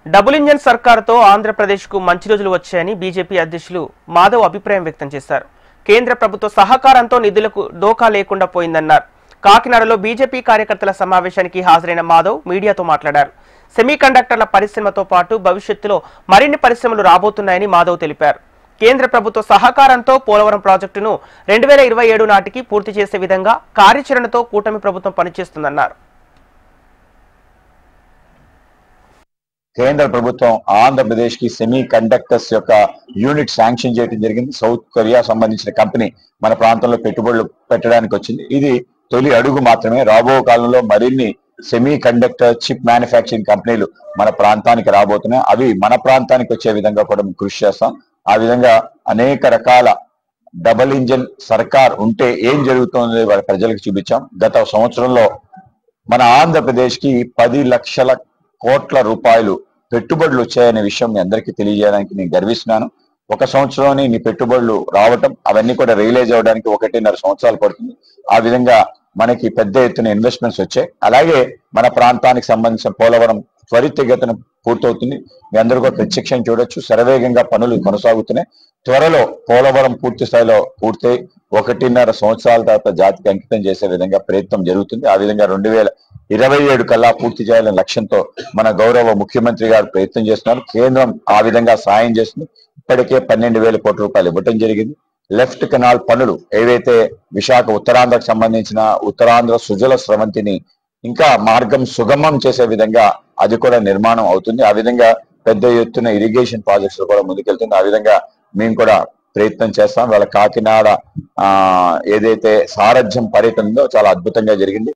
Double engine సర్కారుతో ఆంధ్రప్రదేశ్కు మంచి రోజులు వచ్చాయని బీజేపీ అధ్యక్షులు మాధవ్ అభిప్రాయం వ్యక్తం చేశారు. కేంద్ర ప్రభుత్వ సహకారంతో నిధులకు డోకా లేకుండా పోయిందన్నారు. కాకినాడలో బీజేపీ కార్యకర్తల సమావేశానికి హాజరైన మాధవ్ మీడియాతో మాట్లాడారు. సెమీకండక్టర్ల పరిశ్రమతో పాటు భవిష్యత్తులో మరిన్ని పరిశ్రమలు రాబోతున్నాయని మాధవ్ తెలిపారు. కేంద్ర ప్రభుత్వ సహకారంతో పోలవరం ప్రాజెక్టును 2027 నాటికి పూర్తి చేసే విధంగా కార్యాచరణతో కూటమి ప్రభుత్వం పనిచేస్తుందన్నారు. కేంద్ర ప్రభుత్వం ఆంధ్రప్రదేశ్ కి సెమీ కండక్టర్స్ యొక్క యూనిట్ శాంక్షన్ చేయడం జరిగింది. సౌత్ కొరియా సంబంధించిన కంపెనీ మన ప్రాంతంలో పెట్టుబడులు పెట్టడానికి వచ్చింది. ఇది తొలి అడుగు మాత్రమే. రాబో కాలంలో మరిన్ని సెమీ కండక్టర్ చిప్ మ్యానుఫ్యాక్చరింగ్ కంపెనీలు మన ప్రాంతానికి రాబోతున్నాయి. అవి మన ప్రాంతానికి వచ్చే విధంగా కూడా కృషి చేస్తాం. ఆ విధంగా అనేక రకాల డబుల్ ఇంజన్ సర్కార్ ఉంటే ఏం జరుగుతుందో వాళ్ళ ప్రజలకు చూపించాం. గత సంవత్సరంలో మన ఆంధ్రప్రదేశ్ కి 10 లక్షల కోట్ల రూపాయలు పెట్టుబడులు వచ్చాయనే విషయం మీ అందరికీ తెలియజేయడానికి నేను గర్విస్తున్నాను. ఒక సంవత్సరంలోనే ఇన్ని పెట్టుబడులు రావటం, అవన్నీ కూడా రియలైజ్ అవ్వడానికి 1.5 సంవత్సరాలు పడుతుంది. ఆ విధంగా మనకి పెద్ద ఎత్తున ఇన్వెస్ట్మెంట్స్ వచ్చాయి. అలాగే మన ప్రాంతానికి సంబంధించిన పోలవరం త్వరితగతిన పూర్తవుతుంది. మీ అందరూ కూడా ప్రత్యక్షం చూడొచ్చు. శరవేగంగా పనులు కొనసాగుతున్నాయి. త్వరలో పోలవరం పూర్తి స్థాయిలో పూర్తయి 1.5 సంవత్సరాల తర్వాత జాతికి అంకితం చేసే విధంగా ప్రయత్నం జరుగుతుంది. ఆ విధంగా 2027 కల్లా పూర్తి చేయాలనే లక్ష్యంతో మన గౌరవ ముఖ్యమంత్రి గారు ప్రయత్నం చేస్తున్నారు. కేంద్రం ఆ విధంగా సాయం చేస్తుంది. ఇప్పటికే 12,000 కోట్ల రూపాయలు ఇవ్వటం జరిగింది. లెఫ్ట్ కెనాల్ పనులు ఏవైతే విశాఖ ఉత్తరాంధ్రకు సంబంధించిన ఉత్తరాంధ్ర సుజల స్రవంతిని ఇంకా మార్గం సుగమం చేసే విధంగా అది కూడా నిర్మాణం అవుతుంది. ఆ విధంగా పెద్ద ఎత్తున ఇరిగేషన్ ప్రాజెక్ట్స్ కూడా ముందుకెళ్తుంది. ఆ విధంగా మేము కూడా ప్రయత్నం చేస్తాం. వాళ్ళ కాకినాడ ఏదైతే సారథ్యం పర్యటన ఉందో చాలా అద్భుతంగా జరిగింది.